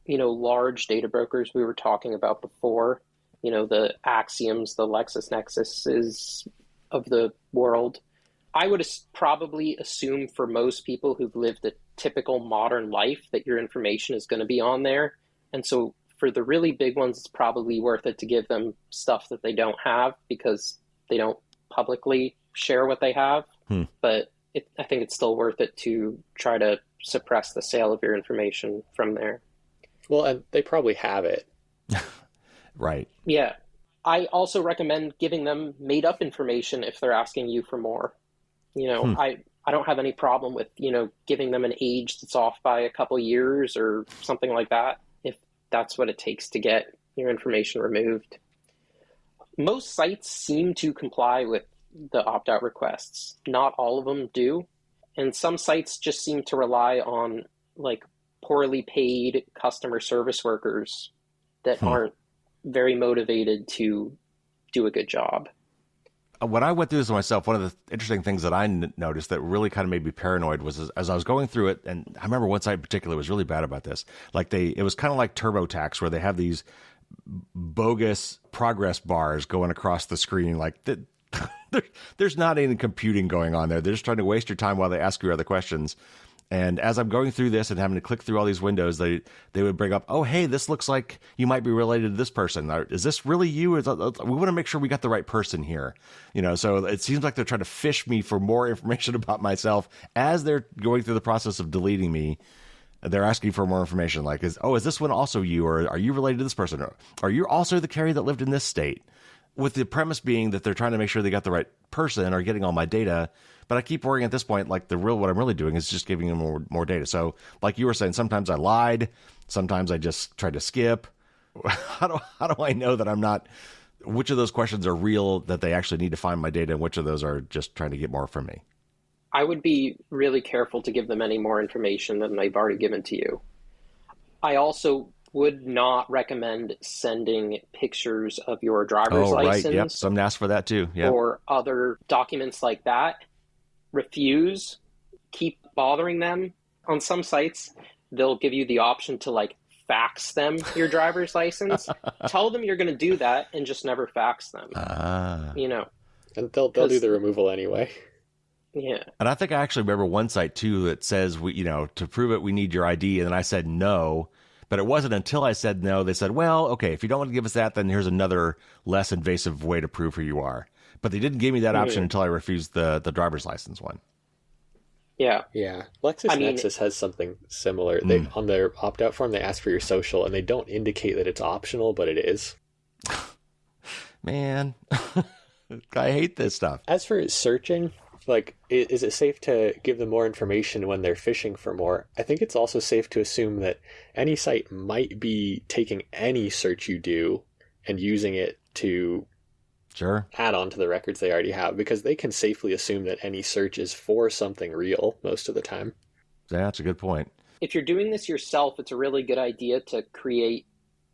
large data brokers we were talking about before, the Axioms, the LexisNexuses of the world. I would probably assume for most people who've lived a typical modern life that your information is going to be on there. And so for the really big ones, it's probably worth it to give them stuff that they don't have, because they don't publicly share what they have. But I think it's still worth it to try to suppress the sale of your information from there. Well, and they probably have it. Right. Yeah. I also recommend giving them made up information if they're asking you for more. I don't have any problem with, giving them an age that's off by a couple years or something like that, if that's what it takes to get your information removed. Most sites seem to comply with the opt-out requests. Not all of them do. And some sites just seem to rely on poorly paid customer service workers that aren't very motivated to do a good job. When I went through this myself, one of the interesting things that I noticed that really kind of made me paranoid was as I was going through it, and I remember one site in particular was really bad about this. It was kind of like TurboTax, where they have these bogus progress bars going across the screen. There's not any computing going on there. They're just trying to waste your time while they ask you other questions. And as I'm going through this and having to click through all these windows, they would bring up, oh, hey, this looks like you might be related to this person. Is this really you? We want to make sure we got the right person here. So it seems like they're trying to fish me for more information about myself as they're going through the process of deleting me. They're asking for more information, like, is this one also you? Or are you related to this person? Or are you also the Carrie that lived in this state? With the premise being that they're trying to make sure they got the right person or getting all my data. But I keep worrying at this point, what I'm really doing is just giving them more data. So like you were saying, sometimes I lied. Sometimes I just tried to skip. How do I know that I'm not, which of those questions are real, that they actually need to find my data, and which of those are just trying to get more from me? I would be really careful to give them any more information than they've already given to you. I also would not recommend sending pictures of your driver's license. Right. Yep. Some ask for that too. Yep. Or other documents like that. Refuse. Keep bothering them. On some sites, they'll give you the option to fax them your driver's license, tell them you're going to do that and just never fax them. You know, And they'll do the removal anyway. Yeah. And I think I actually remember one site too that says to prove it we need your ID, and then I said no. But it wasn't until I said no, they said, well, okay, if you don't want to give us that, then here's another less invasive way to prove who you are. But they didn't give me that option until I refused the driver's license one. Yeah. Yeah. LexisNexis has something similar. They on their opt-out form, they ask for your social, and they don't indicate that it's optional, but it is. Man, I hate this stuff. As for searching, like, is it safe to give them more information when they're fishing for more? I think it's also safe to assume that any site might be taking any search you do and using it to add on to the records they already have, because they can safely assume that any search is for something real most of the time. That's a good point. If you're doing this yourself, it's a really good idea to create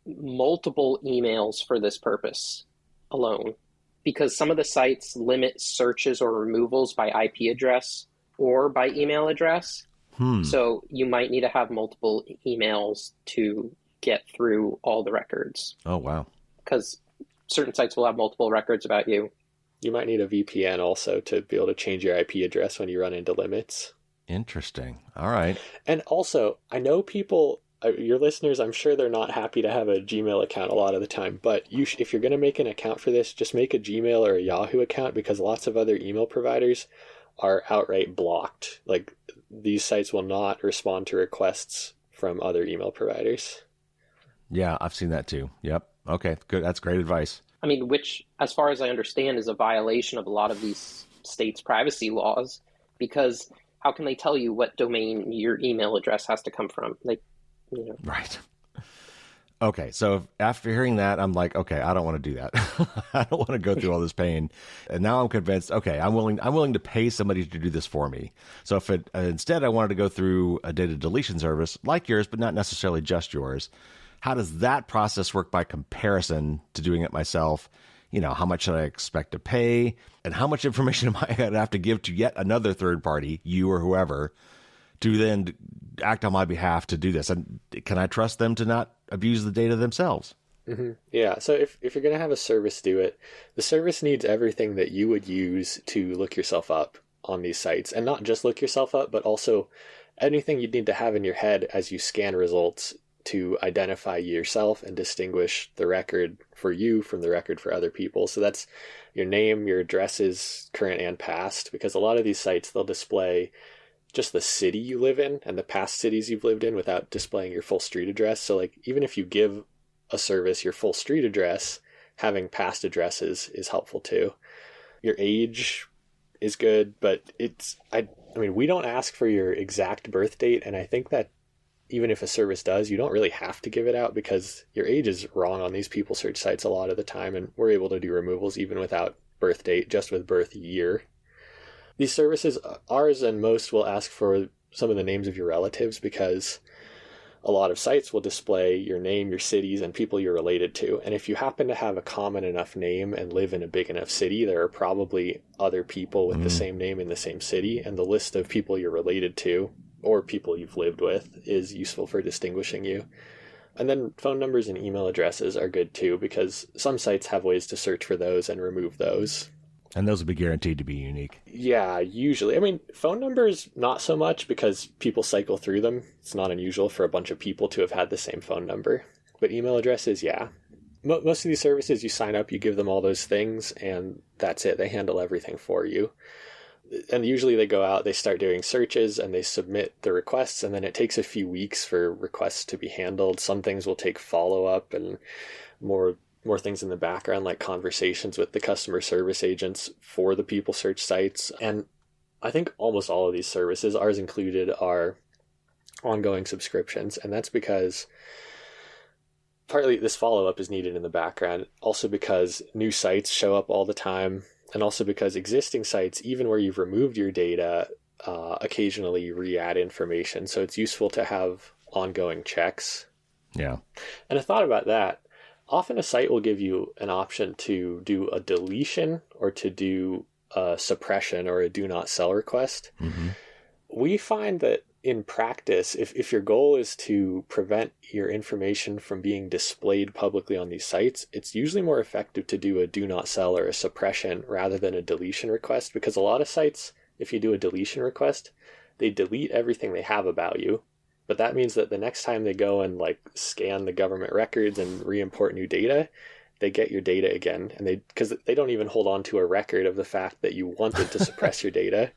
multiple emails for this purpose alone, because some of the sites limit searches or removals by IP address or by email address. So you might need to have multiple emails to get through all the records. Oh, wow. Because certain sites will have multiple records about you. You might need a VPN also to be able to change your IP address when you run into limits. Interesting. All right. And also, I know people, your listeners, I'm sure they're not happy to have a Gmail account a lot of the time, but if you're going to make an account for this, just make a Gmail or a Yahoo account, because lots of other email providers are outright blocked. Like, these sites will not respond to requests from other email providers. Yeah, I've seen that too. Yep. Okay, good. That's great advice. I mean, which, as far as I understand, is a violation of a lot of these states' privacy laws, because how can they tell you what domain your email address has to come from? Right. Okay, so after hearing that, I'm like, okay, I don't want to do that. I don't want to go through all this pain. And now I'm convinced, okay, I'm willing to pay somebody to do this for me. So if instead I wanted to go through a data deletion service like yours, but not necessarily just yours, how does that process work by comparison to doing it myself? How much should I expect to pay? And how much information am I going to have to give to yet another third party, you or whoever, to then act on my behalf to do this? And can I trust them to not abuse the data themselves? Mm-hmm. Yeah. So if you're going to have a service do it, the service needs everything that you would use to look yourself up on these sites, and not just look yourself up, but also anything you'd need to have in your head as you scan results to identify yourself and distinguish the record for you from the record for other people. So that's your name, your addresses, current and past, because a lot of these sites, they'll display just the city you live in and the past cities you've lived in without displaying your full street address. So like, even if you give a service your full street address, having past addresses is helpful too. Your age is good, but I mean, we don't ask for your exact birth date, and I think that even if a service does, you don't really have to give it out, because your age is wrong on these people search sites a lot of the time, and we're able to do removals even without birth date, just with birth year. These services, ours and most, will ask for some of the names of your relatives, because a lot of sites will display your name, your cities, and people you're related to. And if you happen to have a common enough name and live in a big enough city, there are probably other people with the same name in the same city, and the list of people you're related to or people you've lived with is useful for distinguishing you. And then phone numbers and email addresses are good too, because some sites have ways to search for those and remove those. And those will be guaranteed to be unique. Yeah, usually. I mean, phone numbers, not so much, because people cycle through them. It's not unusual for a bunch of people to have had the same phone number. But email addresses, yeah. Most of these services, you sign up, you give them all those things, and that's it. They handle everything for you. And usually they go out, they start doing searches, and they submit the requests, and then it takes a few weeks for requests to be handled. Some things will take follow-up and more things in the background, like conversations with the customer service agents for the people search sites. And I think almost all of these services, ours included, are ongoing subscriptions. And that's because partly this follow-up is needed in the background, also because new sites show up all the time, and also because existing sites, even where you've removed your data, occasionally re-add information. So it's useful to have ongoing checks. Yeah. And I thought about that. Often a site will give you an option to do a deletion or to do a suppression or a do not sell request. Mm-hmm. We find that in practice, if your goal is to prevent your information from being displayed publicly on these sites, it's usually more effective to do a do not sell or a suppression rather than a deletion request, because a lot of sites, if you do a deletion request, they delete everything they have about you. But that means that the next time they go and like scan the government records and re-import new data, they get your data again, and because they don't even hold on to a record of the fact that you wanted to suppress your data,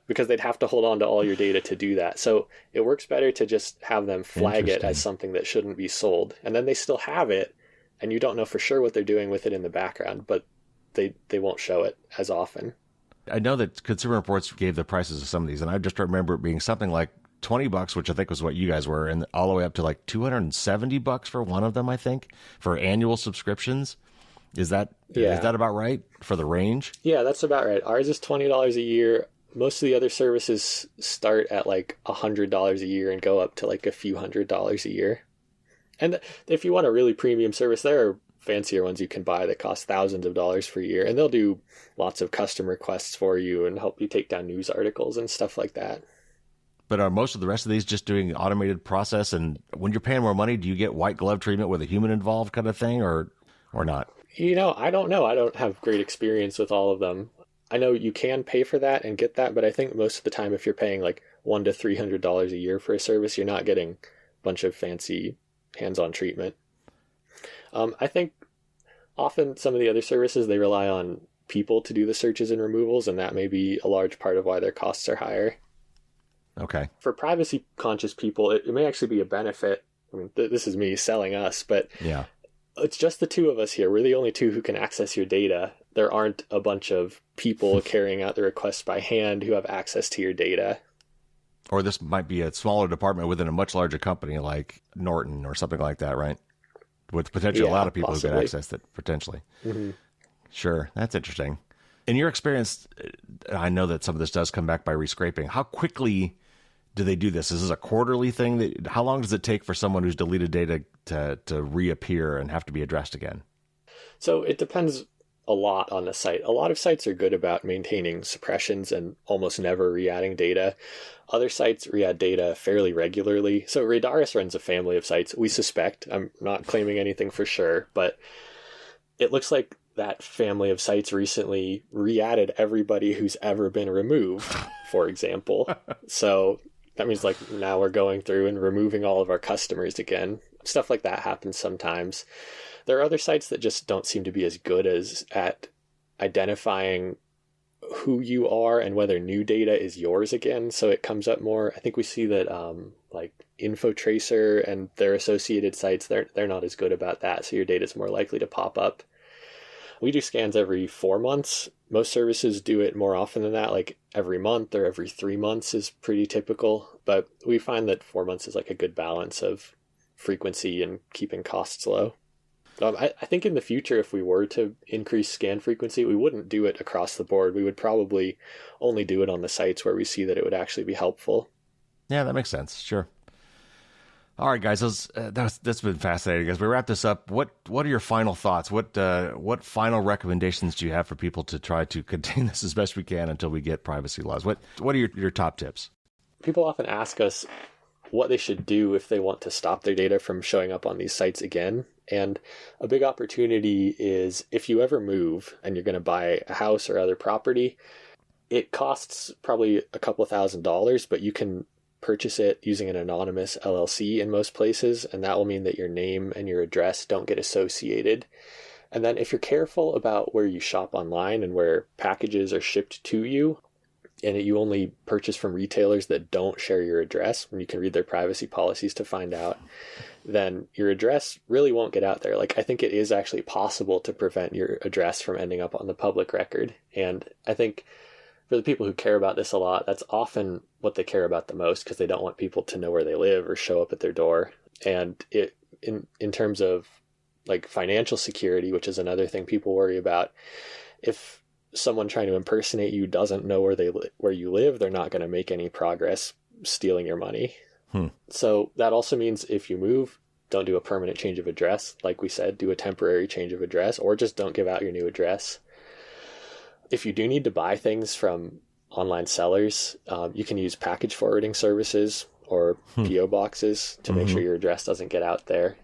because they'd have to hold on to all your data to do that. So it works better to just have them flag it as something that shouldn't be sold, and then they still have it, and you don't know for sure what they're doing with it in the background, but they won't show it as often. I know that Consumer Reports gave the prices of some of these, and I just remember it being something like $20, which I think was what you guys were, and all the way up to like $270 for one of them, I think, for annual subscriptions. Is that about right for the range? Yeah, that's about right. Ours is $20 a year. Most of the other services start at like $100 a year and go up to like a few $100s a year. And if you want a really premium service, there are fancier ones you can buy that cost thousands of dollars per year, and they'll do lots of custom requests for you and help you take down news articles and stuff like that. But are most of the rest of these just doing automated process? And when you're paying more money, do you get white glove treatment with a human involved kind of thing, or not? I don't know. I don't have great experience with all of them. I know you can pay for that and get that, but I think most of the time, if you're paying like $100 to $300 a year for a service, you're not getting a bunch of fancy hands-on treatment. I think often some of the other services, they rely on people to do the searches and removals, and that may be a large part of why their costs are higher. Okay. For privacy conscious people, it may actually be a benefit. I mean, this is me selling us, but yeah, it's just the two of us here. We're the only two who can access your data. There aren't a bunch of people carrying out the requests by hand who have access to your data. Or this might be a smaller department within a much larger company like Norton or something like that, right? With potentially a lot of people possibly who could access it, potentially. Mm-hmm. Sure, that's interesting. In your experience, I know that some of this does come back by rescraping. How quickly do they do this? Is this a quarterly thing? How long does it take for someone who's deleted data to reappear and have to be addressed again? So it depends a lot on the site. A lot of sites are good about maintaining suppressions and almost never re-adding data. Other sites re-add data fairly regularly. So Radaris runs a family of sites. We suspect, I'm not claiming anything for sure, but it looks like that family of sites recently re-added everybody who's ever been removed, for example. So that means like now we're going through and removing all of our customers again. Stuff like that happens sometimes. There are other sites that just don't seem to be as good at identifying who you are and whether new data is yours again. So it comes up more. I think we see that like InfoTracer and their associated sites, they're not as good about that. So your data is more likely to pop up. We do scans every 4 months. Most services do it more often than that, like every month or every 3 months is pretty typical. But we find that 4 months is like a good balance of frequency and keeping costs low. I think in the future, if we were to increase scan frequency, we wouldn't do it across the board. We would probably only do it on the sites where we see that it would actually be helpful. Yeah, that makes sense. Sure. All right, guys, that's been fascinating. As we wrap this up, what are your final thoughts? What final recommendations do you have for people to try to contain this as best we can until we get privacy laws? What are your top tips? People often ask us what they should do if they want to stop their data from showing up on these sites again. And a big opportunity is if you ever move and you're going to buy a house or other property, it costs probably a couple of $1,000s, but you can purchase it using an anonymous LLC in most places, and that will mean that your name and your address don't get associated. And then if you're careful about where you shop online and where packages are shipped to you, and you only purchase from retailers that don't share your address, and you can read their privacy policies to find out, then your address really won't get out there. Like, I think it is actually possible to prevent your address from ending up on the public record. And I think for the people who care about this a lot, that's often what they care about the most, because they don't want people to know where they live or show up at their door. And it, in terms of like financial security, which is another thing people worry about, if someone trying to impersonate you doesn't know where you live, they're not going to make any progress stealing your money. So that also means if you move, don't do a permanent change of address. Like we said, do a temporary change of address, or just don't give out your new address. If you do need to buy things from online sellers, you can use package forwarding services or PO boxes to make sure your address doesn't get out there.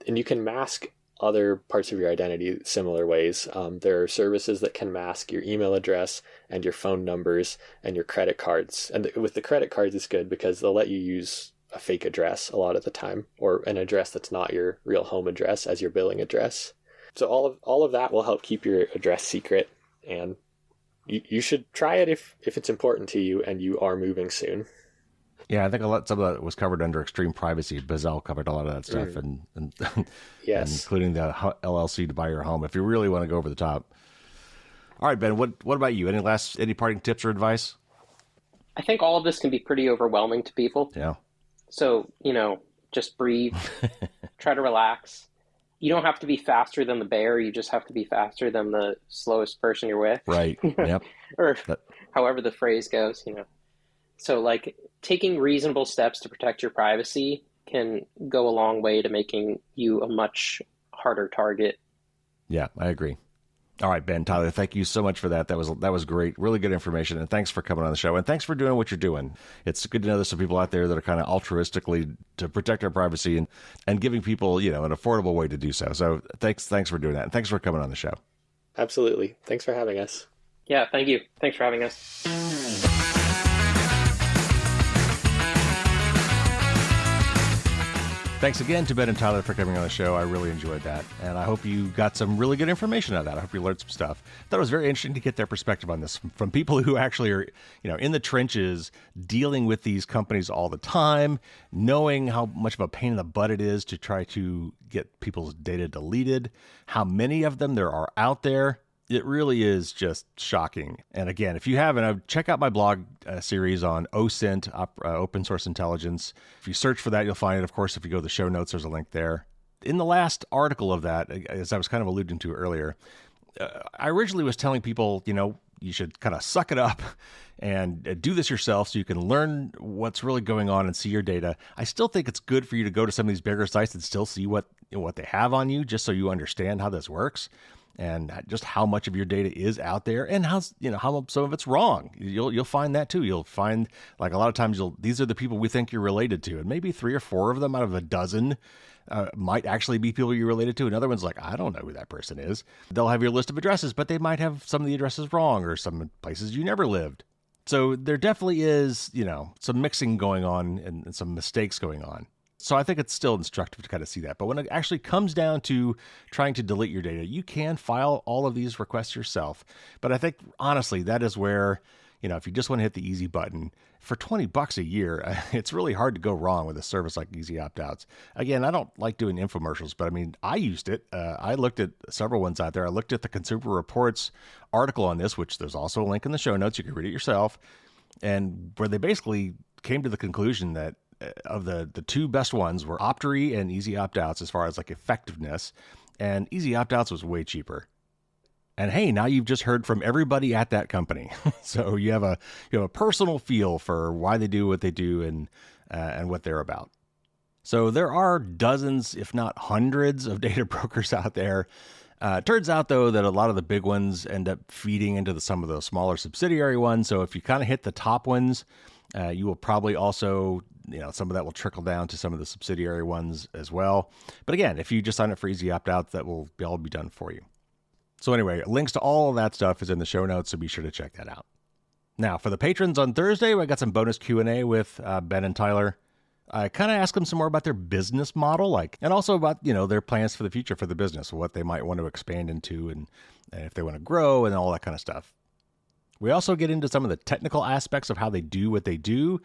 And you can mask other parts of your identity similar ways. There are services that can mask your email address and your phone numbers and your credit cards. And with the credit cards, it's good because they'll let you use a fake address a lot of the time, or an address that's not your real home address as your billing address. So all of that will help keep your address secret, and you should try it if it's important to you and you are moving soon. Yeah, I think some of that was covered under extreme privacy. Bazell covered a lot of that stuff, and yes, and including the LLC to buy your home if you really want to go over the top. All right, Ben, what about you? Any parting tips or advice? I think all of this can be pretty overwhelming to people. Yeah. So, just breathe, try to relax. You don't have to be faster than the bear. You just have to be faster than the slowest person you're with. Right. Yep. Or however the phrase goes, So like taking reasonable steps to protect your privacy can go a long way to making you a much harder target. Yeah, I agree. All right, Ben, Tyler, thank you so much for that. That was great. Really good information. And thanks for coming on the show. And thanks for doing what you're doing. It's good to know there's some people out there that are kind of altruistically to protect our privacy and giving people, an affordable way to do so. So thanks for doing that. And thanks for coming on the show. Absolutely. Thanks for having us. Yeah, thank you. Thanks for having us. Thanks again to Ben and Tyler for coming on the show. I really enjoyed that. And I hope you got some really good information out of that. I hope you learned some stuff. I thought it was very interesting to get their perspective on this from people who actually are, in the trenches dealing with these companies all the time, knowing how much of a pain in the butt it is to try to get people's data deleted, how many of them there are out there. It really is just shocking. And again, if you haven't, check out my blog series on OSINT, Open Source Intelligence. If you search for that, you'll find it. Of course, if you go to the show notes, there's a link there. In the last article of that, as I was kind of alluding to earlier, I originally was telling people, you should kind of suck it up and do this yourself so you can learn what's really going on and see your data. I still think it's good for you to go to some of these bigger sites and still see what they have on you, just so you understand how this works. And just how much of your data is out there, and how some of it's wrong. You'll find that too. You'll find, like, a lot of times these are the people we think you're related to, and maybe 3 or 4 of them out of a dozen might actually be people you're related to. And other ones, like, I don't know who that person is. They'll have your list of addresses, but they might have some of the addresses wrong, or some places you never lived. So there definitely is, some mixing going on and some mistakes going on. So I think it's still instructive to kind of see that. But when it actually comes down to trying to delete your data, you can file all of these requests yourself. But I think, honestly, that is where, if you just want to hit the easy button, for $20 a year, it's really hard to go wrong with a service like EasyOptOuts. Again, I don't like doing infomercials, but I used it. I looked at several ones out there. I looked at the Consumer Reports article on this, which there's also a link in the show notes. You can read it yourself. And where they basically came to the conclusion that of the 2 best ones were Optory and EasyOptOuts as far as like effectiveness, and EasyOptOuts was way cheaper. And hey, now you've just heard from everybody at that company, so you have a personal feel for why they do what they do and what they're about. So there are dozens, if not hundreds, of data brokers out there. Turns out, though, that a lot of the big ones end up feeding into some of the smaller subsidiary ones. So if you kind of hit the top ones, you will probably also, some of that will trickle down to some of the subsidiary ones as well. But again, if you just sign up for EasyOptOuts, that will all be done for you. So anyway, links to all of that stuff is in the show notes, so be sure to check that out. Now, for the patrons on Thursday, I got some bonus Q&A with Ben and Tyler. I kind of asked them some more about their business model, and also about, their plans for the future for the business, what they might want to expand into, and if they want to grow and all that kind of stuff. We also get into some of the technical aspects of how they do what they do,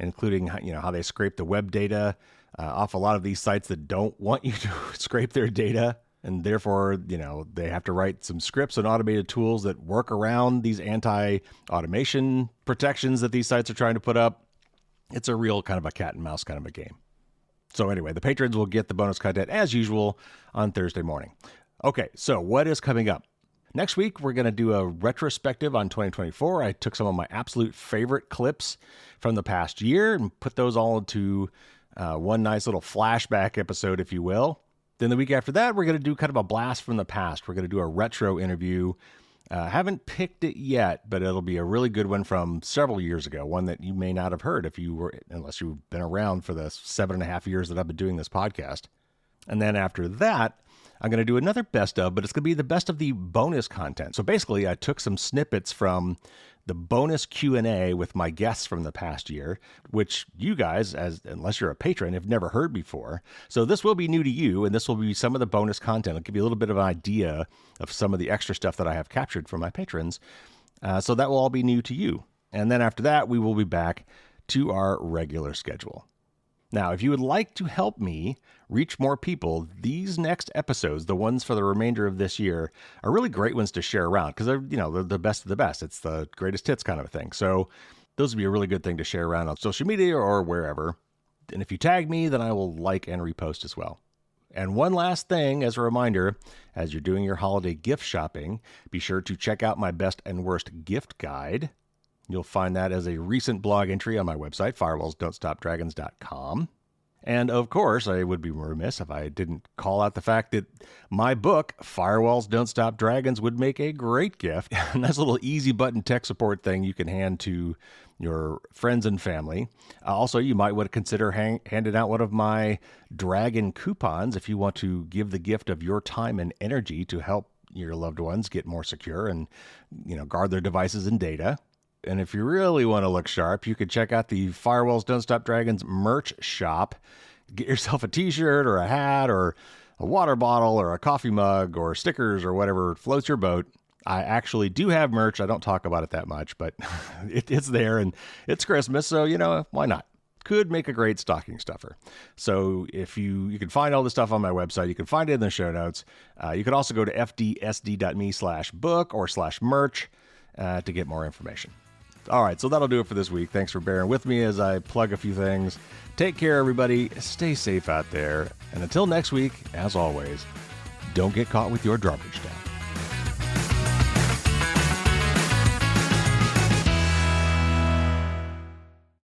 including, how they scrape the web data off a lot of these sites that don't want you to scrape their data. And therefore, they have to write some scripts and automated tools that work around these anti-automation protections that these sites are trying to put up. It's a real kind of a cat and mouse kind of a game. So anyway, the patrons will get the bonus content as usual on Thursday morning. Okay, so what is coming up? Next week, we're going to do a retrospective on 2024. I took some of my absolute favorite clips from the past year and put those all into one nice little flashback episode, if you will. Then the week after that, we're going to do kind of a blast from the past. We're going to do a retro interview Haven't picked it yet, but it'll be a really good one from several years ago, one that you may not have heard unless you've been around for the 7.5 years that I've been doing this podcast. And then after that, I'm going to do another best of, but it's going to be the best of the bonus content. So basically, I took some snippets from the bonus Q&A with my guests from the past year, which you guys, unless you're a patron, have never heard before. So this will be new to you, and this will be some of the bonus content. It'll give you a little bit of an idea of some of the extra stuff that I have captured from my patrons. So that will all be new to you. And then after that, we will be back to our regular schedule. Now, if you would like to help me reach more people, these next episodes, the ones for the remainder of this year, are really great ones to share around because they're the best of the best. It's the greatest hits kind of a thing. So those would be a really good thing to share around on social media or wherever. And if you tag me, then I will like and repost as well. And one last thing, as a reminder, as you're doing your holiday gift shopping, be sure to check out my best and worst gift guide. You'll find that as a recent blog entry on my website, firewallsdon'tstopdragons.com. And of course, I would be remiss if I didn't call out the fact that my book, Firewalls Don't Stop Dragons, would make a great gift. And that's a little easy button tech support thing you can hand to your friends and family. Also, you might want to consider handing out one of my dragon coupons if you want to give the gift of your time and energy to help your loved ones get more secure and, guard their devices and data. And if you really want to look sharp, you could check out the Firewalls Don't Stop Dragons merch shop. Get yourself a t-shirt or a hat or a water bottle or a coffee mug or stickers or whatever floats your boat. I actually do have merch. I don't talk about it that much, but it's there and it's Christmas, so, why not? Could make a great stocking stuffer. So if you can find all the stuff on my website, you can find it in the show notes. You can also go to fdsd.me/book or /merch to get more information. All right, so that'll do it for this week. Thanks for bearing with me as I plug a few things. Take care, everybody. Stay safe out there. And until next week, as always, don't get caught with your garbage down.